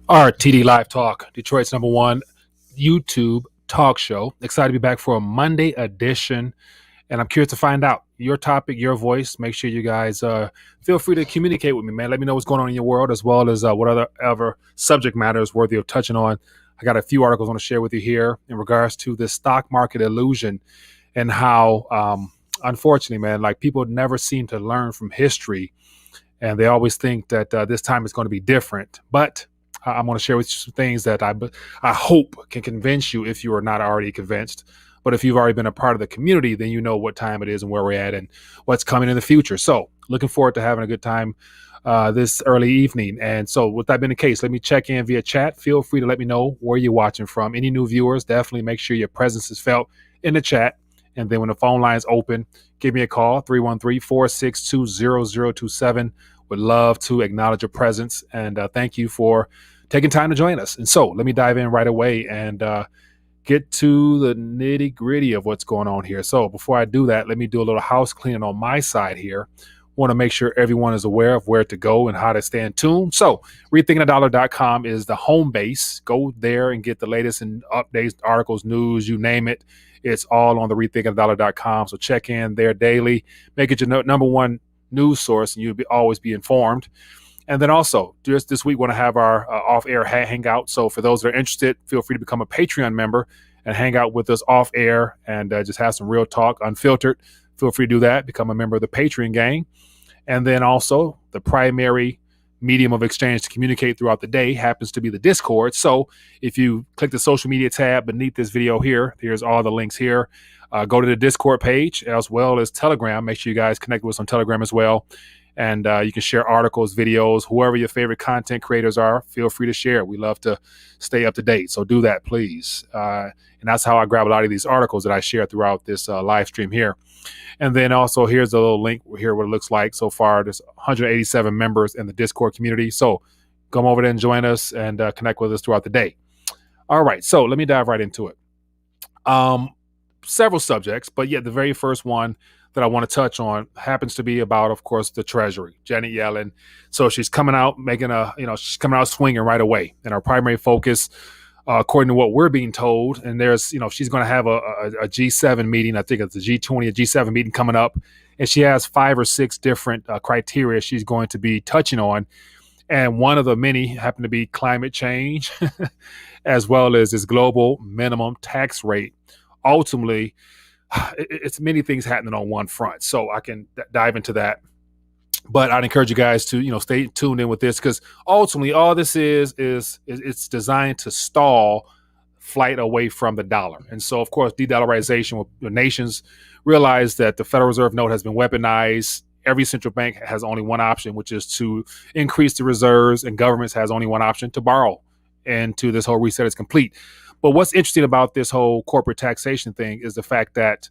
RTD Live Talk, Detroit's number one YouTube talk show. Excited to be back for a Monday edition. And I'm curious to find out your topic, your voice. Make sure you guys feel free to communicate with me, man. Let me know what's going on in your world, as well as what other subject matters worthy of touching on. I got a few articles I want to share with you here in regards to the stock market illusion and how, unfortunately, man, like people never seem to learn from history, and they always think that this time is going to be different. But I'm going to share with you some things that I hope can convince you if you are not already convinced. But if you've already been a part of the community, then you know what time it is and where we're at and what's coming in the future. So looking forward to having a good time this early evening. And so with that being the case, let me check in via chat. Feel free to let me know where you're watching from. Any new viewers, definitely make sure your presence is felt in the chat. And then when the phone line's open, give me a call, 313-462-0027. Would love to acknowledge your presence. And thank you for taking time to join us. And so let me dive in right away and get to the nitty gritty of what's going on here. So before I do that, let me do a little house cleaning on my side here. Want to make sure everyone is aware of where to go and how to stay in tune. So rethinkingthedollar.com is the home base. Go there and get the latest and updates, articles, news, you name it. It's all on the rethinkingthedollar.com. So check in there daily. Make it your number one news source and you'll always be informed. And then also, just this week, we want to have our off-air hangout. So for those that are interested, feel free to become a Patreon member and hang out with us off-air and just have some real talk, unfiltered. Feel free to do that. Become a member of the Patreon gang. And then also, the primary medium of exchange to communicate throughout the day happens to be the Discord. So if you click the social media tab beneath this video here, here's all the links here. Go to the Discord page as well as Telegram. Make sure you guys connect with us on Telegram as well. And you can share articles, videos, whoever your favorite content creators are, feel free to share. We love to stay up to date. So do that, please. And that's how I grab a lot of these articles that I share throughout this live stream here. And then also here's a little link here, what it looks like so far. There's 187 members in the Discord community. So come over there and join us and connect with us throughout the day. All right. So let me dive right into it. Several subjects, but yet the very first one that I want to touch on happens to be about, of course, the Treasury, Janet Yellen. So she's coming out she's coming out swinging right away. And our primary focus, according to what we're being told, and there's, she's going to have a G7 meeting. I think it's a G20, a G7 meeting coming up. And she has 5 or 6 different criteria she's going to be touching on. And one of the many happen to be climate change, as well as this global minimum tax rate. Ultimately, it's many things happening on one front, so I can dive into that. But I'd encourage you guys to stay tuned in with this, because ultimately all this is it's designed to stall flight away from the dollar. And so, of course, de-dollarization, the nations realize that the Federal Reserve note has been weaponized. Every central bank has only one option, which is to increase the reserves, and governments has only one option, to borrow. And to this whole reset is complete. But what's interesting about this whole corporate taxation thing is the fact that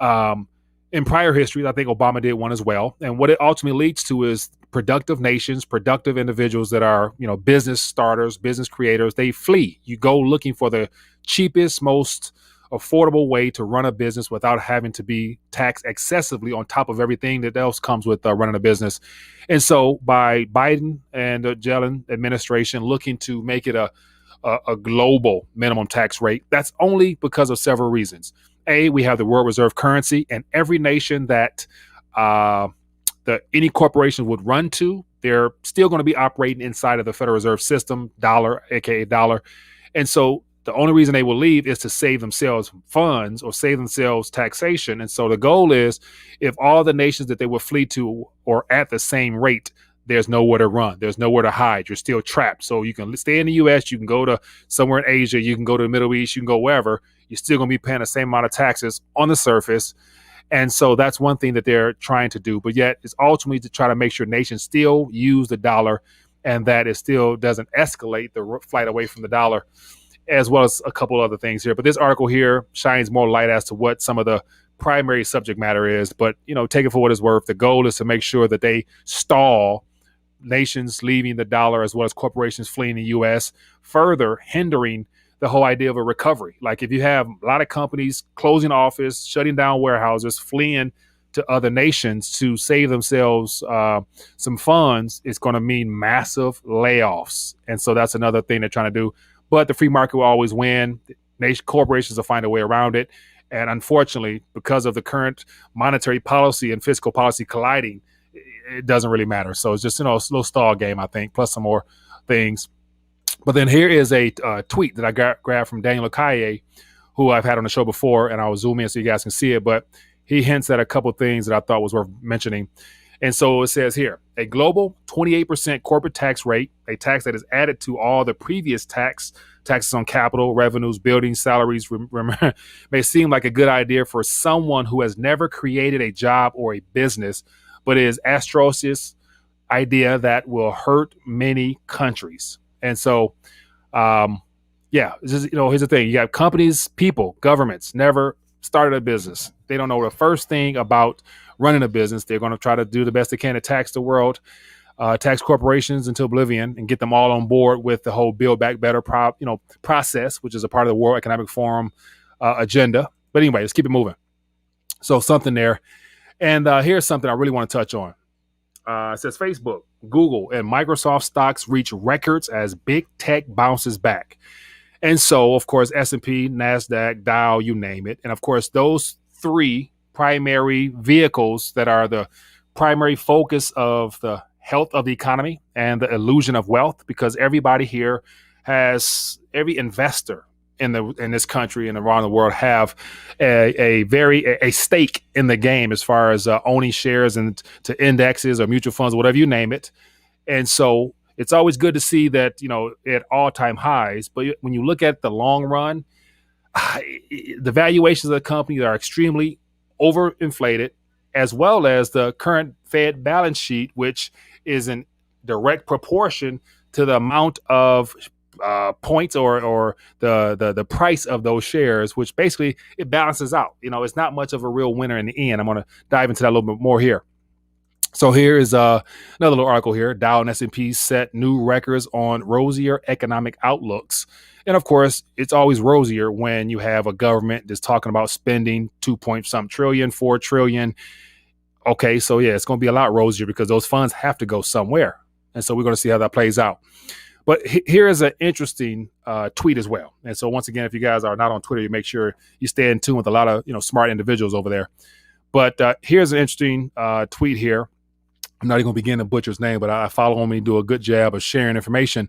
in prior history, I think Obama did one as well. And what it ultimately leads to is productive nations, productive individuals that are, business starters, business creators. They flee. You go looking for the cheapest, most affordable way to run a business without having to be taxed excessively on top of everything that else comes with running a business. And so by Biden and the Yellen administration looking to make it a global minimum tax rate, that's only because of several reasons. A, we have the world reserve currency, and every nation that any corporation would run to, they're still going to be operating inside of the Federal Reserve System, dollar, aka dollar. And so the only reason they will leave is to save themselves funds or save themselves taxation. And so the goal is, if all the nations that they will flee to are at the same rate, there's nowhere to run. There's nowhere to hide. You're still trapped. So you can stay in the U.S. You can go to somewhere in Asia. You can go to the Middle East. You can go wherever. You're still going to be paying the same amount of taxes on the surface. And so that's one thing that they're trying to do. But yet it's ultimately to try to make sure nations still use the dollar, and that it still doesn't escalate the flight away from the dollar, as well as a couple other things here. But this article here shines more light as to what some of the primary subject matter is. But, take it for what it's worth. The goal is to make sure that they stall nations leaving the dollar, as well as corporations fleeing the U.S., further hindering the whole idea of a recovery. Like if you have a lot of companies closing office, shutting down warehouses, fleeing to other nations to save themselves some funds, it's going to mean massive layoffs. And so that's another thing they're trying to do. But the free market will always win. Corporations will find a way around it. And unfortunately, because of the current monetary policy and fiscal policy colliding, it doesn't really matter. So it's just, a little stall game, I think, plus some more things. But then here is a tweet that I grabbed from Daniel Akaye, who I've had on the show before, and I'll zoom in so you guys can see it. But he hints at a couple things that I thought was worth mentioning. And so it says here, a global 28% corporate tax rate, a tax that is added to all the previous taxes on capital, revenues, buildings, salaries, may seem like a good idea for someone who has never created a job or a business, but it is atrocious idea that will hurt many countries. And so, here's the thing. You got companies, people, governments never started a business. They don't know the first thing about running a business. They're going to try to do the best they can to tax the world, tax corporations into oblivion, and get them all on board with the whole Build Back Better process, which is a part of the World Economic Forum agenda. But anyway, let's keep it moving. So something there. And here's something I really want to touch on. It says Facebook, Google, and Microsoft stocks reach records as big tech bounces back. And so, of course, S&P, NASDAQ, Dow, you name it. And of course, those three primary vehicles that are the primary focus of the health of the economy and the illusion of wealth, because everybody here every investor in this country and around the world have a stake in the game as far as owning shares and to indexes or mutual funds, whatever you name it. And so it's always good to see that, at all-time highs. But when you look at the long run, the valuations of the company are extremely overinflated, as well as the current Fed balance sheet, which is in direct proportion to the amount of points or the price of those shares, which basically it balances out. It's not much of a real winner in the end. I'm going to dive into that a little bit more here. So here is another little article here. Dow and S&P set new records on rosier economic outlooks. And of course, it's always rosier when you have a government that's talking about spending 2-point-some trillion, 4 trillion. Okay, so yeah, it's going to be a lot rosier because those funds have to go somewhere. And so we're going to see how that plays out. But here is an interesting tweet as well. And so once again, if you guys are not on Twitter, you make sure you stay in tune with a lot of smart individuals over there. But here's an interesting tweet here. I'm not even going to begin to butcher his name, but I follow him and do a good job of sharing information.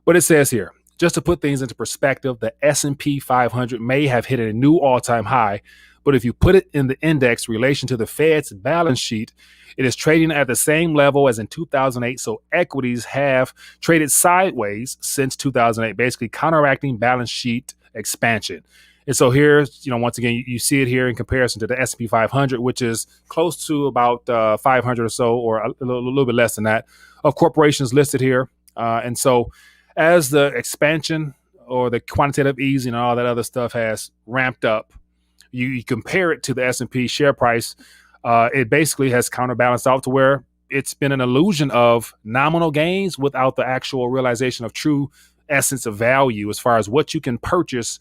But it says here, just to put things into perspective, the S&P 500 may have hit a new all-time high, but if you put it in the index relation to the Fed's balance sheet, it is trading at the same level as in 2008. So equities have traded sideways since 2008, basically counteracting balance sheet expansion. And so here's, once again, you see it here in comparison to the S&P 500, which is close to about 500 or so, or a little bit less than that, of corporations listed here. And so as the expansion or the quantitative easing and all that other stuff has ramped up, you compare it to the S&P share price, it basically has counterbalanced out to where it's been an illusion of nominal gains without the actual realization of true essence of value as far as what you can purchase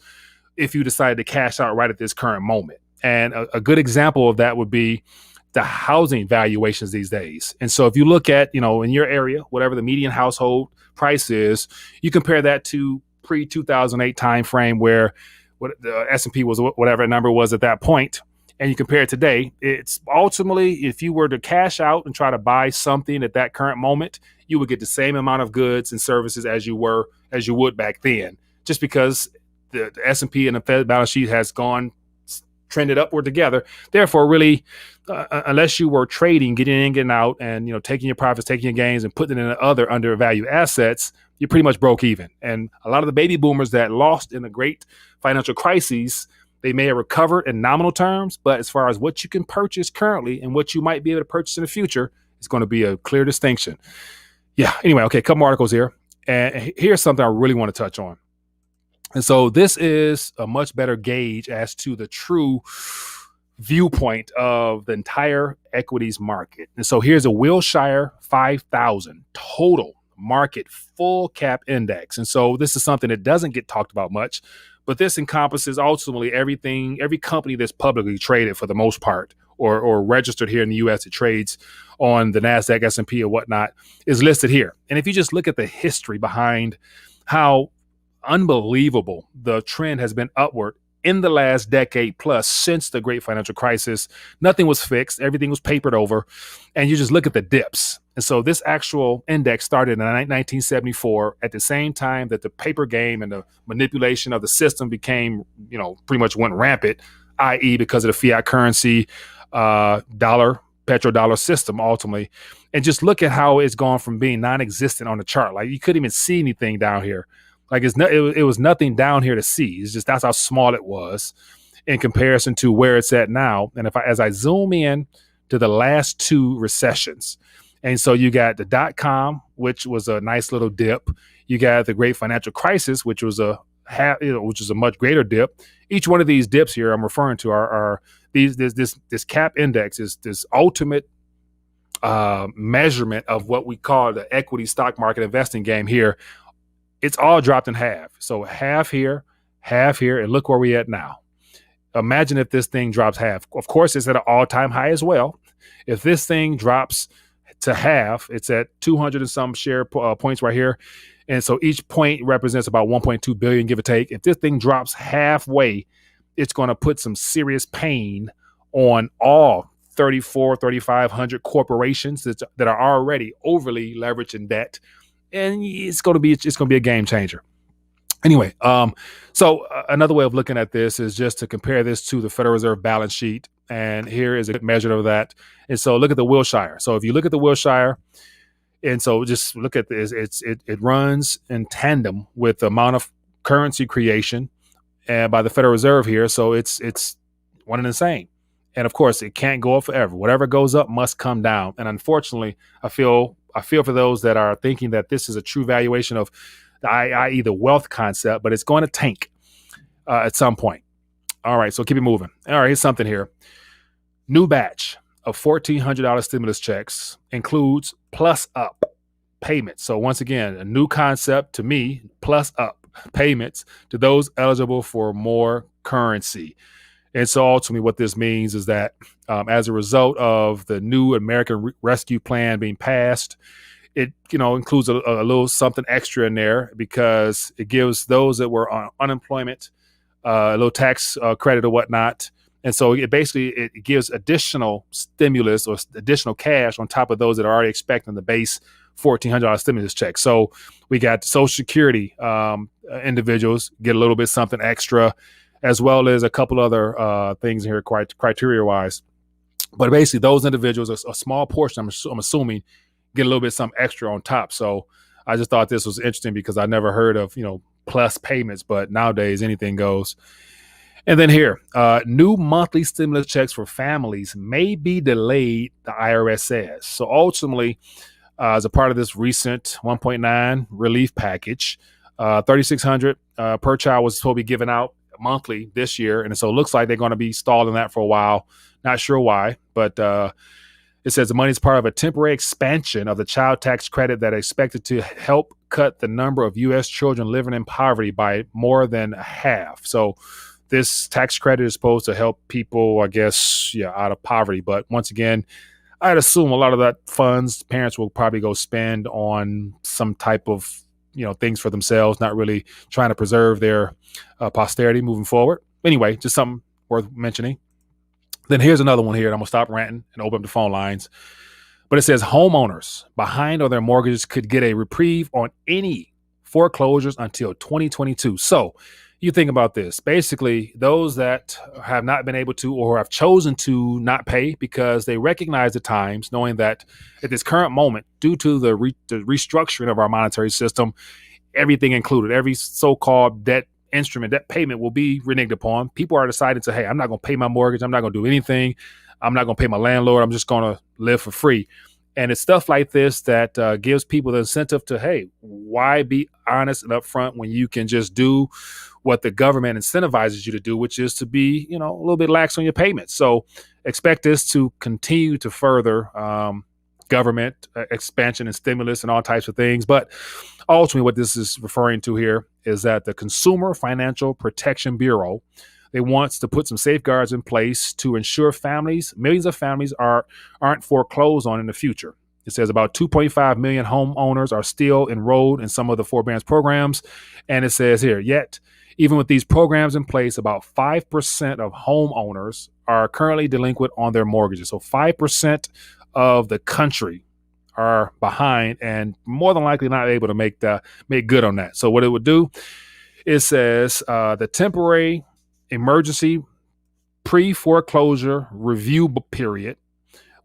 if you decide to cash out right at this current moment. And a good example of that would be the housing valuations these days. And so if you look at, in your area, whatever the median household price is, you compare that to pre-2008 timeframe where what the S&P was, whatever number was at that point, and you compare it today, it's ultimately, if you were to cash out and try to buy something at that current moment, you would get the same amount of goods and services as you would back then, just because the S&P and the Fed balance sheet has trended upward together. Therefore, really, unless you were trading, getting in, getting out, and taking your profits, taking your gains, and putting it in other undervalued assets, you're pretty much broke even. And a lot of the baby boomers that lost in the great financial crises, they may have recovered in nominal terms, but as far as what you can purchase currently and what you might be able to purchase in the future, it's going to be a clear distinction. Yeah. Anyway, okay, a couple more articles here, and here's something I really want to touch on. And so this is a much better gauge as to the true viewpoint of the entire equities market. And so here's a Wilshire 5,000 total market full cap index. And so this is something that doesn't get talked about much, but this encompasses ultimately everything, every company that's publicly traded for the most part, or registered here in the U.S. It trades on the NASDAQ, S&P, or whatnot, is listed here. And if you just look at the history behind how unbelievable the trend has been upward in the last decade plus since the great financial crisis, nothing was fixed. Everything was papered over. And you just look at the dips. And so this actual index started in 1974 at the same time that the paper game and the manipulation of the system became, pretty much went rampant, i.e. because of the fiat currency, petrodollar system ultimately. And just look at how it's gone from being non-existent on the chart. Like you couldn't even see anything down here. Like it was nothing down here to see. It's just that's how small it was in comparison to where it's at now. And as I zoom in to the last two recessions, and so you got the .com, which was a nice little dip. You got the great financial crisis, which was a much greater dip. Each one of these dips here I'm referring to are this cap index is this ultimate measurement of what we call the equity stock market investing game here. It's all dropped in half. So half here, and look where we're at now. Imagine if this thing drops half. Of course, it's at an all-time high as well. If this thing drops to half, it's at 200 and some share points right here. And so each point represents about 1.2 billion, give or take. If this thing drops halfway, it's going to put some serious pain on all 3,500 corporations that are already overly leveraged in debt. And it's going to be a game changer. Anyway, so another way of looking at this is just to compare this to the Federal Reserve balance sheet. And here is a measure of that. And so look at the Wilshire. So if you look at the Wilshire, and so just look at this, it runs in tandem with the amount of currency creation by the Federal Reserve here. So it's one and the same. And of course, it can't go up forever. Whatever goes up must come down. And unfortunately, I feel for those that are thinking that this is a true valuation of i.e. the wealth concept, but it's going to tank at some point. All right, so keep it moving. All right, here's something here. New batch of $1,400 stimulus checks includes plus up payments. So once again, a new concept to me, plus up payments to those eligible for more currency. And so ultimately what this means is that as a result of the new American Rescue Plan being passed, it includes a little something extra in there because it gives those that were on unemployment a little tax credit or whatnot. And so it gives additional stimulus or additional cash on top of those that are already expecting the base $1,400 stimulus check. So we got Social Security individuals get a little bit something extra, as well as a couple other things here criteria-wise. But basically, those individuals, a small portion, I'm assuming, get a little bit something extra on top. So I just thought this was interesting because I never heard of, plus payments, but nowadays anything goes. And then here, new monthly stimulus checks for families may be delayed, the IRS says. So ultimately, as a part of this recent 1.9 relief package, $3,600 per child was supposed to be given out monthly this year. And so it looks like they're going to be stalling that for a while. Not sure why, but it says the money is part of a temporary expansion of the child tax credit that is expected to help cut the number of U.S. children living in poverty by more than half. So this tax credit is supposed to help people, I guess, out of poverty. But once again, I'd assume a lot of that funds parents will probably go spend on some type of, things for themselves, not really trying to preserve their posterity moving forward. Anyway, just something worth mentioning. Then here's another one here. And I'm going to stop ranting and open up the phone lines. But it says homeowners behind on their mortgages could get a reprieve on any foreclosures until 2022. So you think about this. Basically, those that have not been able to or have chosen to not pay because they recognize the times, knowing that at this current moment, due to the restructuring of our monetary system, everything included, every so-called debt instrument, debt payment will be reneged upon. People are deciding to, hey, I'm not going to pay my mortgage. I'm not going to do anything. I'm not going to pay my landlord. I'm just going to live for free. And it's stuff like this that gives people the incentive to, hey, why be honest and upfront when you can just do what the government incentivizes you to do, which is to be, a little bit lax on your payments. So expect this to continue to further government expansion and stimulus and all types of things. But ultimately what this is referring to here is that the Consumer Financial Protection Bureau They want to put some safeguards in place to ensure millions of families aren't foreclosed on in the future. It says about 2.5 million homeowners are still enrolled in some of the forbearance programs. And it says here, yet, even with these programs in place, about 5% of homeowners are currently delinquent on their mortgages. So 5% of the country are behind and more than likely not able to make good on that. So what it would do, it says the temporary emergency pre-foreclosure review period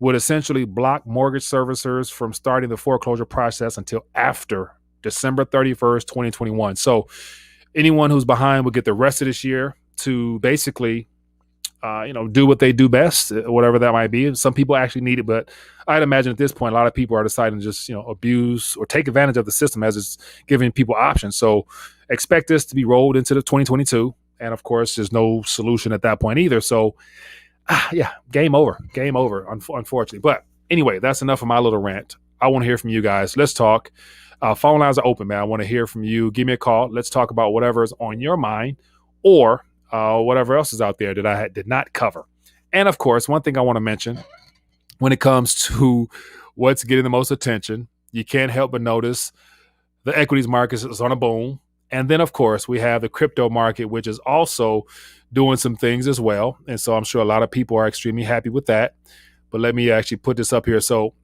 would essentially block mortgage servicers from starting the foreclosure process until after December 31st, 2021. So anyone who's behind would get the rest of this year to basically do what they do best, whatever that might be. Some people actually need it, but I'd imagine at this point, a lot of people are deciding to just, abuse or take advantage of the system as it's giving people options. So expect this to be rolled into the 2022. And of course, there's no solution at that point either. So game over, unfortunately. But anyway, that's enough of my little rant. I want to hear from you guys. Let's talk. Phone lines are open, man. I want to hear from you. Give me a call. Let's talk about whatever's on your mind or whatever else is out there that I did not cover. And of course, one thing I want to mention when it comes to what's getting the most attention, you can't help but notice the equities market is on a boom. And then, of course, we have the crypto market, which is also doing some things as well. And so I'm sure a lot of people are extremely happy with that. But let me actually put this up here. So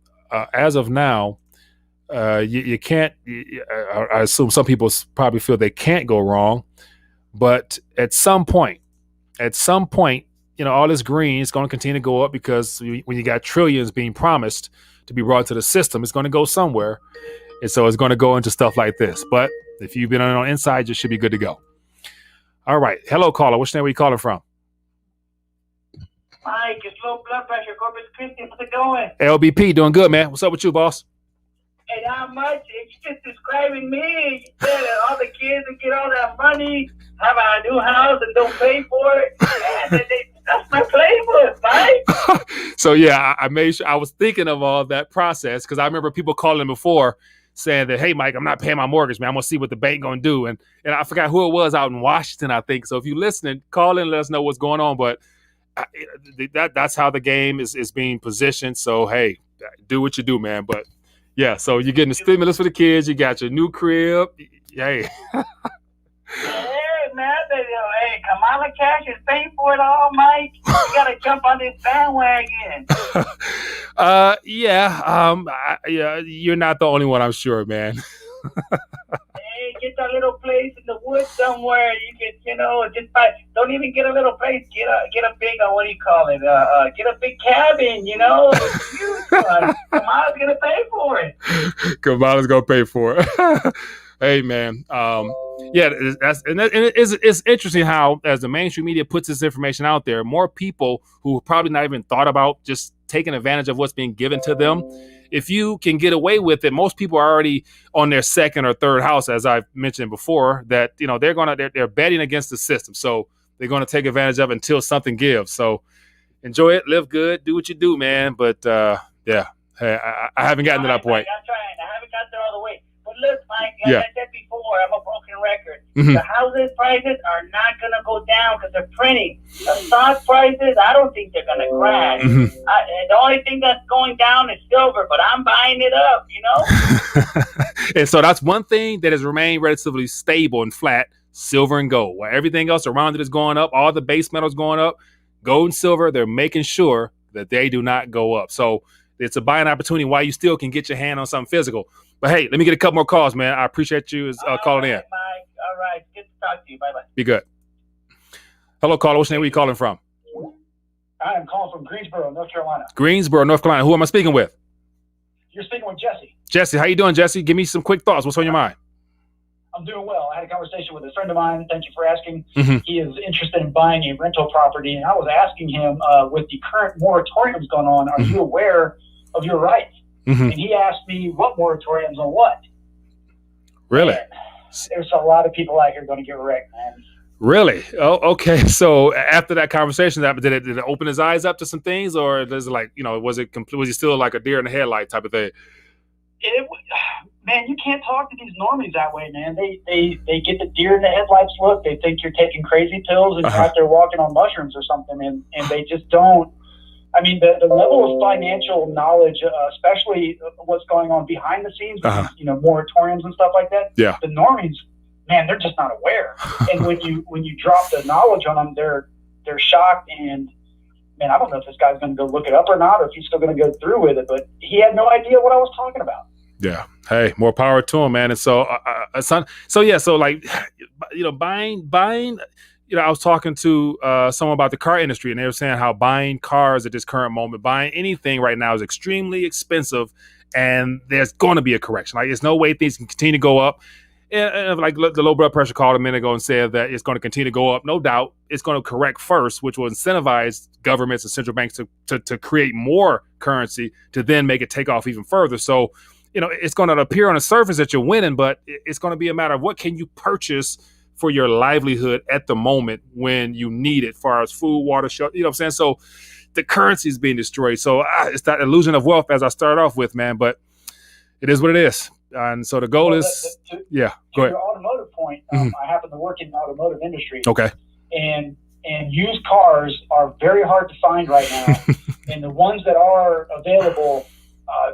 as of now, you can't, I assume some people probably feel they can't go wrong. But at some point, all this green is going to continue to go up because when you got trillions being promised to be brought to the system, it's going to go somewhere. And so it's going to go into stuff like this. But if you've been on inside, you should be good to go. All right. Hello, caller. Which name are you calling from? Mike, it's low blood pressure. Corpus Christi. How's it going? LBP, doing good, man. What's up with you, boss? Hey, not much. It's just describing me. You said that all the kids that get all that money, have a new house and don't pay for it. Man, that's my playbook, Mike. So, yeah, I made sure I was thinking of all that process because I remember people calling before saying that, hey, Mike, I'm not paying my mortgage, man. I'm going to see what the bank going to do. And I forgot who it was out in Washington, I think. So if you're listening, call in, let us know what's going on. But that's how the game is being positioned. So, hey, do what you do, man. But yeah, so you're getting the stimulus for the kids. You got your new crib. Hey. Hey, man. Hey, Kamala Cash is paying for it all, Mike. You got to jump on this bandwagon. Yeah, you're not the only one, I'm sure, man. Hey, get that little place in the woods somewhere. You can, just buy. Don't even get a little place. Get a big, what do you call it? Get a big cabin. Huge one. Kamala's gonna pay for it. Kamala's gonna pay for it. Hey, man. It's interesting how, as the mainstream media puts this information out there, more people who probably not even thought about just taking advantage of what's being given to them. If you can get away with it, most people are already on their second or third house, as I've mentioned before, that they're betting against the system. So they're going to take advantage of it until something gives. So enjoy it, live good, do what you do, man. But hey, I haven't gotten to that point. I'm trying. I haven't got there all the way. But look, Mike, Yeah. I said before, I'm a broken record. Mhm. The houses prices are not going to go down because they're printing. The stock prices, I don't think they're going to crash. Mhm. The only thing that's going down is silver, but I'm buying it up, And so that's one thing that has remained relatively stable and flat, silver and gold. While everything else around it is going up, all the base metals going up, gold and silver, they're making sure that they do not go up. So it's a buying opportunity while you still can get your hand on something physical. But hey, let me get a couple more calls, man. I appreciate you calling in. Mike. All right. Good to talk to you. Bye-bye. Be good. Hello, caller. Which name are you calling from? I'm calling from Greensboro, North Carolina. Greensboro, North Carolina. Who am I speaking with? You're speaking with Jesse. Jesse, how you doing, Jesse? Give me some quick thoughts. What's on your mind? I'm doing well. I had a conversation with a friend of mine. Thank you for asking. Mhm. He is interested in buying a rental property, and I was asking him, with the current moratoriums going on, are you aware of your rights? Mhm. And he asked me, what moratoriums on what? Really? And there's a lot of people out here going to get wrecked, man. Really? Oh, okay. So after that conversation, did it open his eyes up to some things, or is it like, was he still like a deer in the headlight type of thing? Man, you can't talk to these normies that way, man. They get the deer in the headlights look. They think you're taking crazy pills and you're out there walking on mushrooms or something, and they just don't. I mean, the level of financial knowledge, especially what's going on behind the scenes, with these, moratoriums and stuff like that. Yeah. The normies, man, they're just not aware. And when you drop the knowledge on them, they're shocked. And man, I don't know if this guy's going to go look it up or not, or if he's still going to go through with it. But he had no idea what I was talking about. Yeah. Hey, more power to him, man. And so, so like, buying. I was talking to someone about the car industry, and they were saying how buying cars at this current moment, buying anything right now is extremely expensive, and there's going to be a correction. Like, there's no way things can continue to go up. And like the low blood pressure called a minute ago and said that it's going to continue to go up. No doubt it's going to correct first, which will incentivize governments and central banks to create more currency to then make it take off even further. So, it's going to appear on the surface that you're winning, but it's going to be a matter of what can you purchase for your livelihood at the moment when you need it, as far as food, water, shelter, you know what I'm saying? So the currency is being destroyed. So it's that illusion of wealth, as I started off with, man, but it is what it is. And so the goal is, go ahead. Your automotive point, I happen to work in the automotive industry. Okay. And used cars are very hard to find right now. And the ones that are available,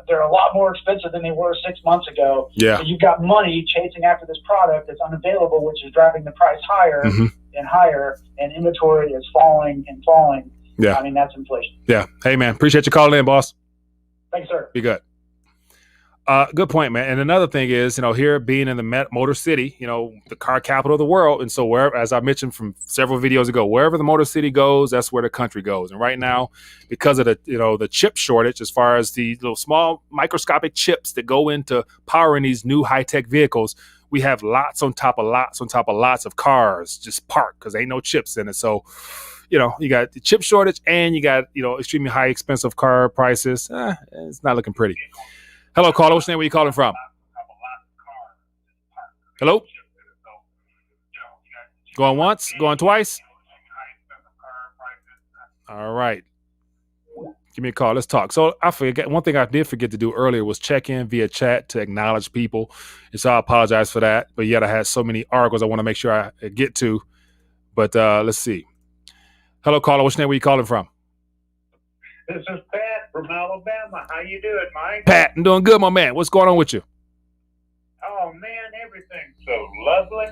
they're a lot more expensive than they were 6 months ago. Yeah. So you've got money chasing after this product that's unavailable, which is driving the price higher and higher, and inventory is falling and falling. Yeah. I mean, that's inflation. Yeah. Hey, man, appreciate you calling in, boss. Thanks, sir. Be good. Good point, man. And another thing is, here being in the Motor City, the car capital of the world. And so wherever, as I mentioned from several videos ago, wherever the Motor City goes, that's where the country goes. And right now, because of the chip shortage, as far as the little small microscopic chips that go into powering these new high-tech vehicles, we have lots on top of lots on top of lots of cars just parked because ain't no chips in it. So, you got the chip shortage and you got, extremely high expensive car prices. It's not looking pretty. Hello, caller. What's your name? Where you calling from? Hello? Going once? Going twice? All right. Give me a call. Let's talk. So I forget one thing I did forget to do earlier was check in via chat to acknowledge people. And so I apologize for that. But yet I had so many articles I want to make sure I get to. But let's see. Hello, caller. What's your name? Where you calling from? This is Pat from Alabama. How you doing, Mike? Pat, I'm doing good, my man. What's going on with you? Oh, man, everything's so lovely.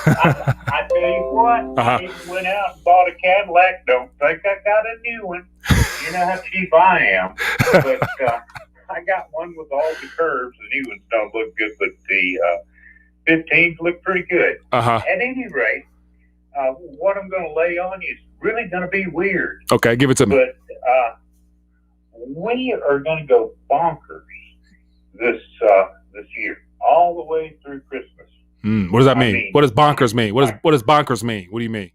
I tell you what, I even went out and bought a Cadillac. Don't think I got a new one. You know how cheap I am. But I got one with all the curves. The new ones don't look good, but the 15s look pretty good. At any rate, what I'm going to lay on you is really going to be weird. Okay, give it to me. But we are going to go bonkers this year, all the way through Christmas. What does that mean? What does bonkers mean? What does bonkers mean? What do you mean?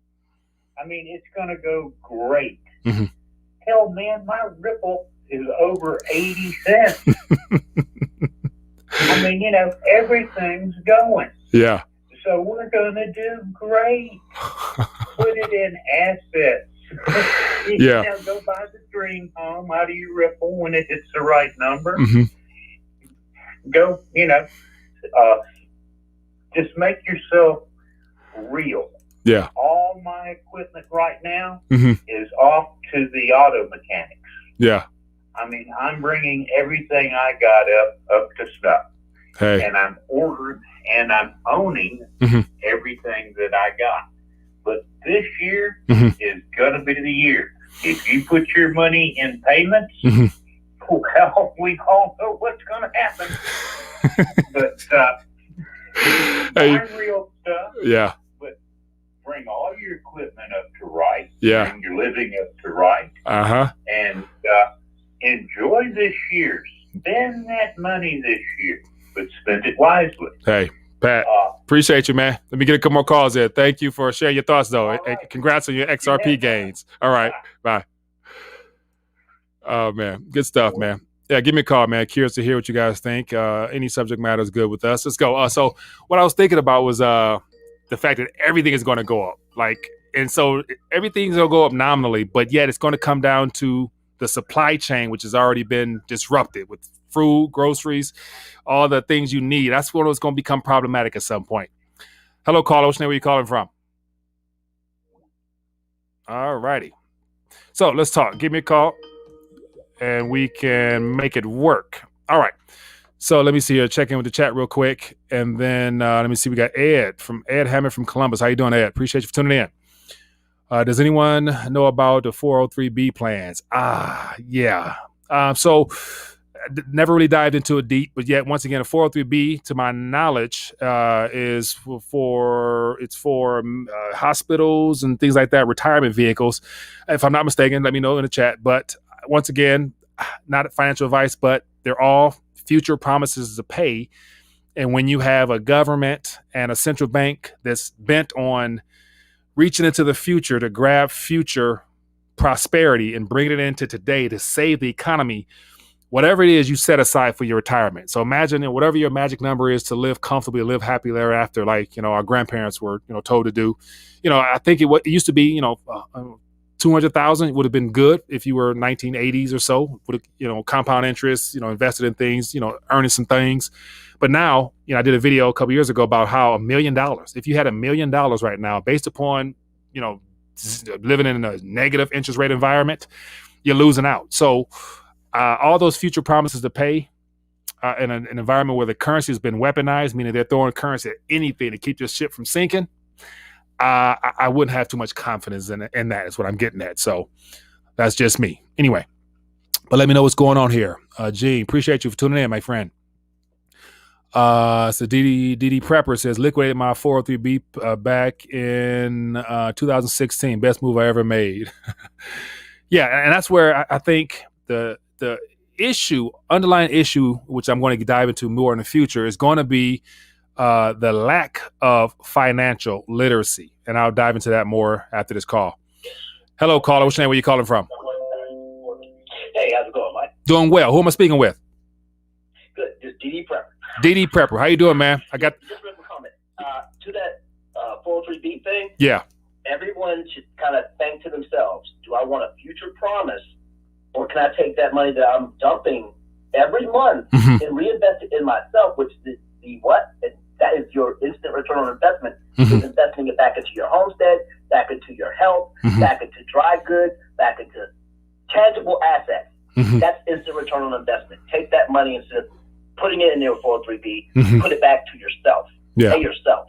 I mean, it's going to go great. Hell, man, my Ripple is over 80 cents. I mean, everything's going. Yeah. So we're going to do great. Put it in assets. Go buy the dream home out of your Ripple when it hits the right number. Go, just make yourself real. Yeah. All my equipment right now is off to the auto mechanics. Yeah. I mean, I'm bringing everything I got up to snuff. Hey. And I'm ordering and I'm owning everything that I got. But this year is going to be the year. If you put your money in payments, well, we all know what's going to happen. But buy real stuff. Yeah. But bring all your equipment up to right. Yeah. Bring your living up to right. And enjoy this year. Spend that money this year, but spend it wisely. Hey. Pat, appreciate you, man. Let me get a couple more calls there. Thank you for sharing your thoughts, though. Right. Congrats on your XRP gains. All right. Bye. Oh, man. Good stuff, man. Yeah, give me a call, man. Curious to hear what you guys think. Any subject matter is good with us. Let's go. So what I was thinking about was the fact that everything is going to go up. And so everything's going to go up nominally, but yet it's going to come down to the supply chain, which has already been disrupted with food, groceries, all the things you need. That's when it's going to become problematic at some point. Hello, caller. What's your name? Where you calling from? All righty. So let's talk. Give me a call and we can make it work. All right. So let me see here. Check in with the chat real quick. And then let me see. We got Ed Hammond from Columbus. How you doing, Ed? Appreciate you for tuning in. Does anyone know about the 403B plans? Yeah. So never really dived into it deep, but yet once again, a 403B, to my knowledge, is for hospitals and things like that, retirement vehicles. If I'm not mistaken, let me know in the chat. But once again, not financial advice, but they're all future promises to pay. And when you have a government and a central bank that's bent on reaching into the future to grab future prosperity and bring it into today to save the economy, whatever it is you set aside for your retirement. So imagine whatever your magic number is to live comfortably, live happy thereafter, like, our grandparents were, told to do. I think it used to be, 200,000 would have been good if you were 1980s or so, would have, compound interest, invested in things, earning some things. But now, I did a video a couple years ago about how $1 million, if you had $1 million right now, based upon, living in a negative interest rate environment, you're losing out. So all those future promises to pay in an environment where the currency has been weaponized, meaning they're throwing currency at anything to keep this ship from sinking, I wouldn't have too much confidence in that is what I'm getting at. So that's just me. Anyway, but let me know what's going on here. Gene, appreciate you for tuning in, my friend. So DD Prepper says, liquidated my 403B back in 2016. Best move I ever made. Yeah, and that's where I think the underlying issue, which I'm going to dive into more in the future, is going to be the lack of financial literacy. And I'll dive into that more after this call. Hello, caller. What's your name? Where you calling from? Hey, how's it going, Mike? Doing well. Who am I speaking with? Good. Just DD Prepper. DD Prepper. How you doing, man? I got just read a comment to that 403B thing. Yeah. Everyone should kind of think to themselves: do I want a future promise, or can I take that money that I'm dumping every month and reinvest it in myself? Which is the what? That is your instant return on investment. Is investing it back into your homestead, back into your health, back into dry goods, back into tangible assets. That's instant return on investment. Take that money instead of putting it in your 403B, put it back to yourself. Yeah. Pay yourself.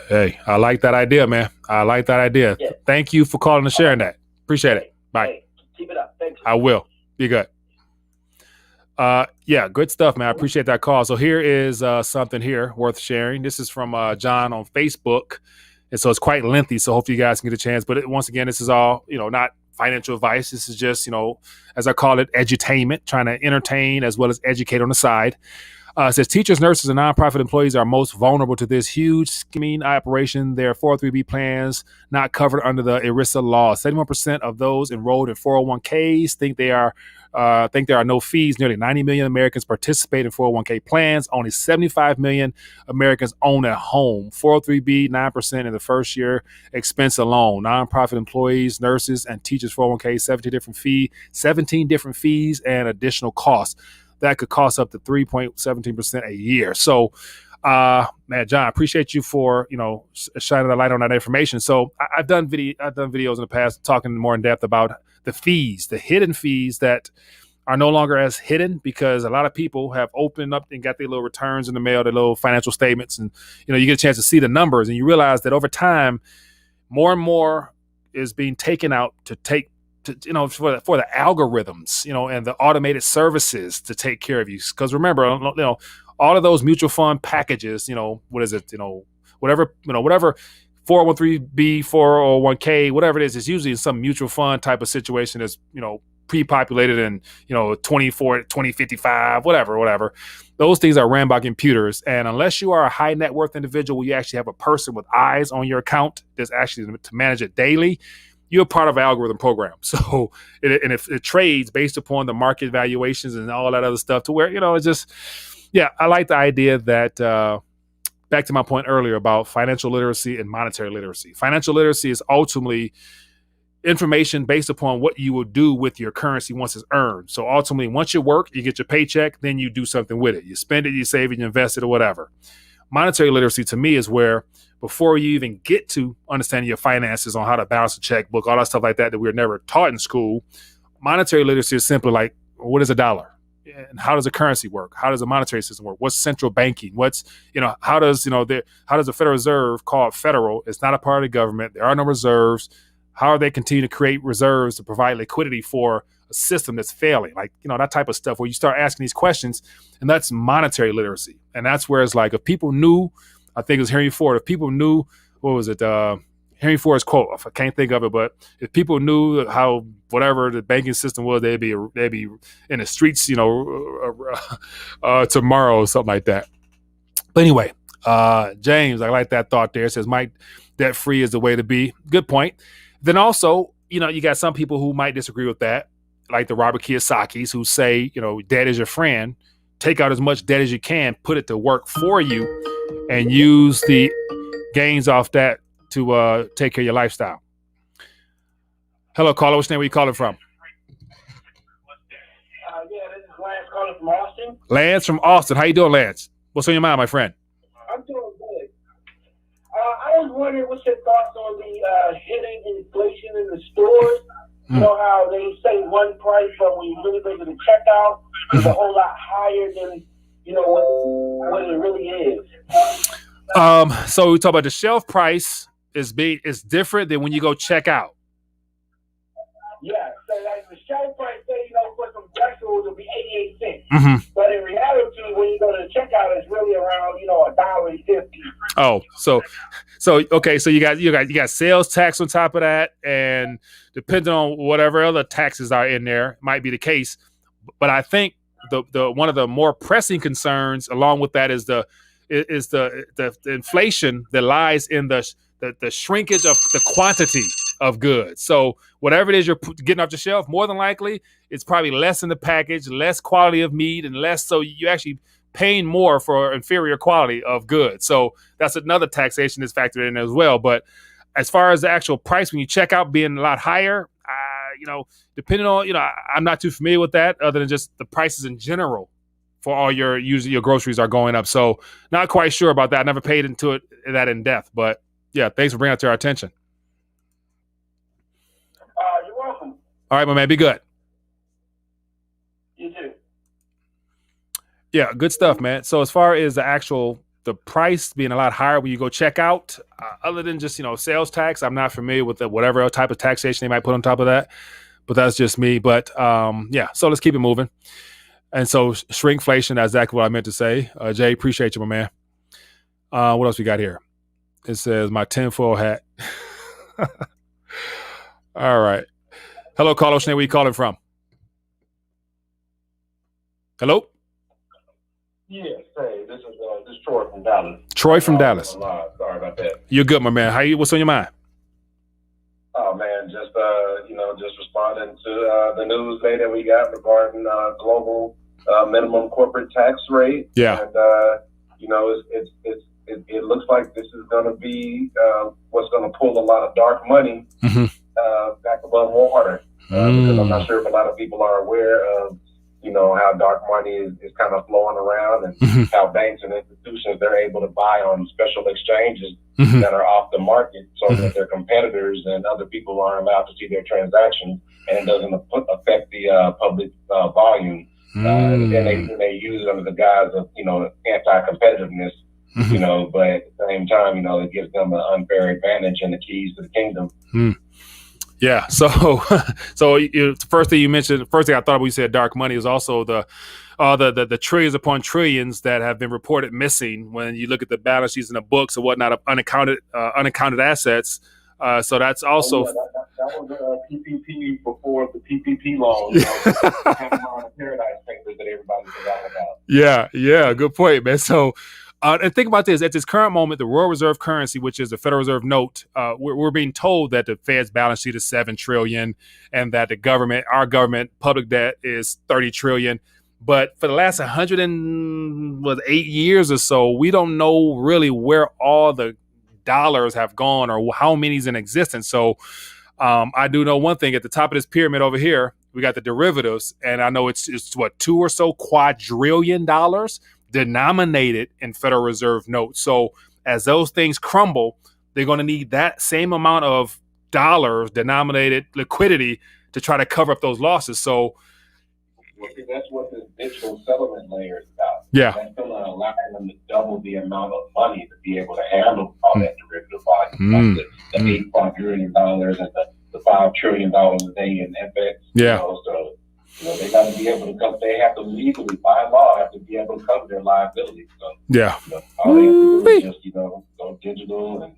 Hey, I like that idea, man. I like that idea. Yeah. Thank you for calling and sharing that. Appreciate it. Bye. Hey, keep it up. Thanks. I will. Be good. Yeah, good stuff, man. I appreciate that call. So here is something here worth sharing. This is from John on Facebook. And so it's quite lengthy. So hopefully you guys can get a chance. But once again, this is all, not financial advice. This is just, as I call it, edutainment, trying to entertain as well as educate on the side. It says teachers, nurses, and nonprofit employees are most vulnerable to this huge scheming operation. Their 403B plans not covered under the ERISA law. 71% of those enrolled in 401ks think there are no fees. Nearly 90 million Americans participate in 401k plans. Only 75 million Americans own a home. 403B, 9% in the first year expense alone. Nonprofit employees, nurses, and teachers 401k, 17 different fees and additional costs. That could cost up to 3.17% a year. So, man, John, I appreciate you for, shining the light on that information. So I've done videos in the past talking more in depth about the fees, the hidden fees that are no longer as hidden because a lot of people have opened up and got their little returns in the mail, their little financial statements. And, you get a chance to see the numbers and you realize that over time, more and more is being taken out for the algorithms, and the automated services to take care of you. Because remember, all of those mutual fund packages, what is it, whatever 401b, 401k, whatever it is, it's usually in some mutual fund type of situation that's, pre-populated in, 2055, whatever. Those things are ran by computers. And unless you are a high net worth individual, you actually have a person with eyes on your account that's actually to manage it daily, you're part of an algorithm program. So, if it trades based upon the market valuations and all that other stuff to where, it's just, yeah, I like the idea that, back to my point earlier about financial literacy and monetary literacy. Financial literacy is ultimately, information based upon what you will do with your currency once it's earned. So ultimately, once you work, you get your paycheck, then you do something with it. You spend it, you save it, you invest it, or whatever. Monetary literacy to me is where before you even get to understanding your finances on how to balance a checkbook, all that stuff like that we were never taught in school, monetary literacy is simply like, what is a dollar? And how does a currency work? How does a monetary system work? What's central banking? What's, how does the Federal Reserve, called federal, it's not a part of the government. There are no reserves. How are they continue to create reserves to provide liquidity for a system that's failing? Like, that type of stuff where you start asking these questions, and that's monetary literacy. And that's where it's like, if people knew, I think it was Henry Ford, if people knew, what was it? Henry Ford's quote, I can't think of it, but if people knew how whatever the banking system was, they'd be in the streets, tomorrow or something like that. But anyway, James, I like that thought there. It says, Mike, debt free is the way to be. Good point. Then also, you got some people who might disagree with that, like the Robert Kiyosaki's, who say, debt is your friend. Take out as much debt as you can, put it to work for you, and use the gains off that to take care of your lifestyle. Hello, caller. What's your name? Where you calling from? Yeah, this is Lance calling from Austin. Lance from Austin. How you doing, Lance? What's on your mind, my friend? I'm doing good. I was wondering what's your thoughts on the hitting inflation in the stores. You know how they say one price, but when you really go to the checkout, it's a whole lot higher than what it really is. So we talk about the shelf price is different than when you go check out. Yeah, so like the shelf price, say, for some vegetables it'll be 88 cents. But in reality, when you go to the checkout, it's really around, $1.50. Oh, so okay, so you got sales tax on top of that, and depending on whatever other taxes are in there, might be the case. But I think the one of the more pressing concerns along with that is the inflation that lies in the shrinkage of the quantity of goods. So whatever it is you're getting off the shelf, more than likely it's probably less in the package, less quality of meat, and less. So you actually paying more for inferior quality of goods. So that's another taxation that's factored in as well. But as far as the actual price when you check out being a lot higher, depending on, I'm not too familiar with that other than just the prices in general for all your groceries are going up. So not quite sure about that. I never paid into it that in depth, but yeah, thanks for bringing it to our attention. You're welcome. All right, my man, be good. You too. Yeah, good stuff, man. So as far as the price being a lot higher when you go check out, other than just, sales tax, I'm not familiar with whatever type of taxation they might put on top of that, but that's just me. But yeah, so let's keep it moving. And so shrinkflation, that's exactly what I meant to say. Jay, appreciate you, my man. What else we got here? It says my tinfoil hat. All right. Hello, caller. What's your name? Where you calling from? Hello? Yes, hey, this is Troy from Dallas. Troy from Dallas. Sorry about that. You're good, my man. What's on your mind? Oh man, just responding to the news day that we got regarding global minimum corporate tax rate. Yeah. And it looks like this is going to be what's going to pull a lot of dark money back above water. Because I'm not sure if a lot of people are aware of how dark money is kind of flowing around and how banks and institutions, they're able to buy on special exchanges that are off the market so that their competitors and other people aren't allowed to see their transactions, and it doesn't affect the public volume. And they use it under the guise of, anti-competitiveness, but at the same time, it gives them an unfair advantage and the keys to the kingdom. Yeah. So the first thing you mentioned, the first thing I thought when you said dark money is also the trillions upon trillions that have been reported missing when you look at the balance sheets and the books and whatnot of unaccounted assets. So that's also that was PPP before the PPP loan. Paradise papers that everybody forgot about. Yeah. Good point, man. So. And think about this. At this current moment, the World Reserve currency, which is the Federal Reserve note, we're being told that the Fed's balance sheet is $7 trillion and that our government public debt is $30 trillion. But for the last 108 years or so, we don't know really where all the dollars have gone or how many's in existence. So I do know one thing. At the top of this pyramid over here, we got the derivatives, and I know it's what, $2 or so quadrillion denominated in Federal Reserve notes. So as those things crumble, they're going to need that same amount of dollars denominated liquidity to try to cover up those losses. So that's what this digital settlement layer is about. Yeah. That's going to allow them to double the amount of money to be able to handle all that derivative volume. Like the $8 quadrillion and the $5 trillion a day in FX. Yeah. So they got to be able to come. They have to legally, by law, have to be able to cover their liabilities. So yeah. All they have to do is just go digital and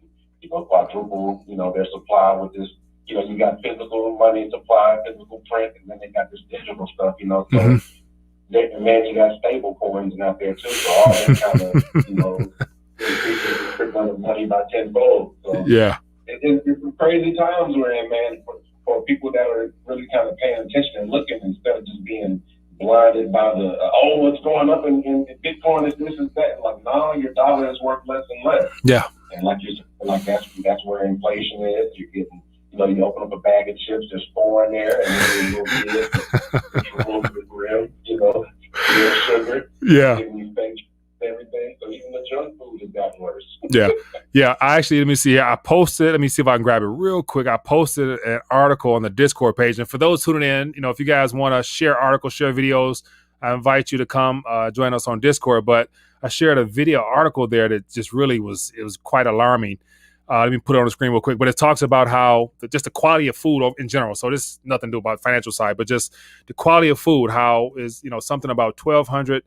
quadruple their supply with this. You got physical money supply, physical print, and then they got this digital stuff, So and then you got stable coins out there too. So all that kind of, increases the equivalent of money by tenfold. So yeah, it's some crazy times we're in, man. For people that are really kind of paying attention and looking instead of just being blinded by the what's going up in Bitcoin is this and that. Like, no, your dollar is worth less and less. Yeah, and that's where inflation is. You're getting. You open up a bag of chips, there's 4 in there, and then you get a little bit of rim, real sugar. Yeah. Giving you fake everything. So even the junk food has gotten worse. Yeah. I actually, let me see here. I posted, let me see if I can grab it real quick. I posted an article on the Discord page. And for those tuning in, if you guys want to share articles, share videos, I invite you to come join us on Discord. But I shared a video article there that just really it was quite alarming. Let me put it on the screen real quick, but it talks about how just the quality of food in general. So this is nothing to do about the financial side, but just the quality of food, how is, something about 1,200,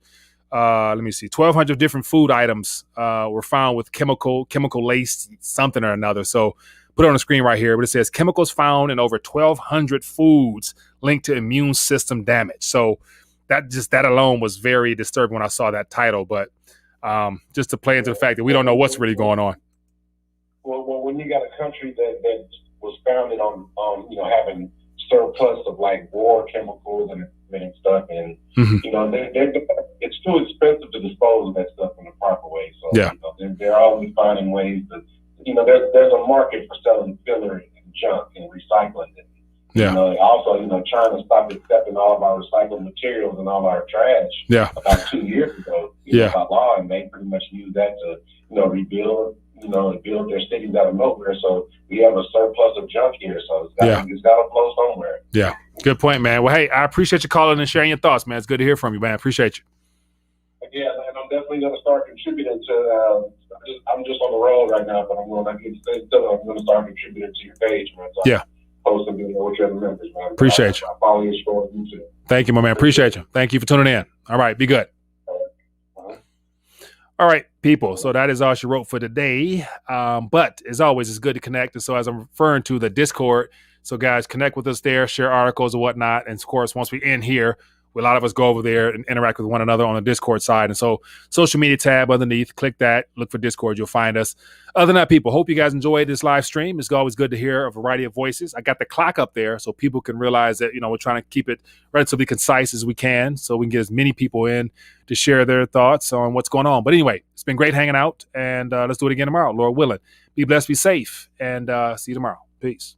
1,200 different food items were found with chemical laced something or another. So put it on the screen right here, but it says chemicals found in over 1,200 foods linked to immune system damage. So that alone was very disturbing when I saw that title, but just to play into the fact that we don't know what's really going on. Well, when you got a country that was founded on having surplus of like war chemicals and stuff, and it's too expensive to dispose of that stuff in the proper way. So they're always finding ways to there's a market for selling filler and junk and recycling it. Also, China stopped accepting all of our recycled materials and all our trash about 2 years ago by law, and they pretty much used that to rebuild build their cities out of nowhere. So we have a surplus of junk here. So it's got to flow somewhere. Yeah. Good point, man. Well, hey, I appreciate you calling and sharing your thoughts, man. It's good to hear from you, man. I appreciate you. Yeah, and I'm definitely going to start contributing to. I'm just on the road right now, but I'm going to start contributing to your page, man. So post a video with your other members, man. Appreciate you. I follow your story on YouTube. Thank you, my man. Appreciate you. Thank you for tuning in. All right, be good. All right, people. So that is all she wrote for today. But as always, it's good to connect. And so as I'm referring to the Discord, so guys, connect with us there, share articles and whatnot. And of course, once we end here, a lot of us go over there and interact with one another on the Discord side. And so social media tab underneath, click that, look for Discord, you'll find us. Other than that, people, hope you guys enjoyed this live stream. It's always good to hear a variety of voices. I got the clock up there so people can realize that, we're trying to keep it relatively concise as we can so we can get as many people in to share their thoughts on what's going on. But anyway, it's been great hanging out, and let's do it again tomorrow, Lord willing. Be blessed, be safe, and see you tomorrow. Peace.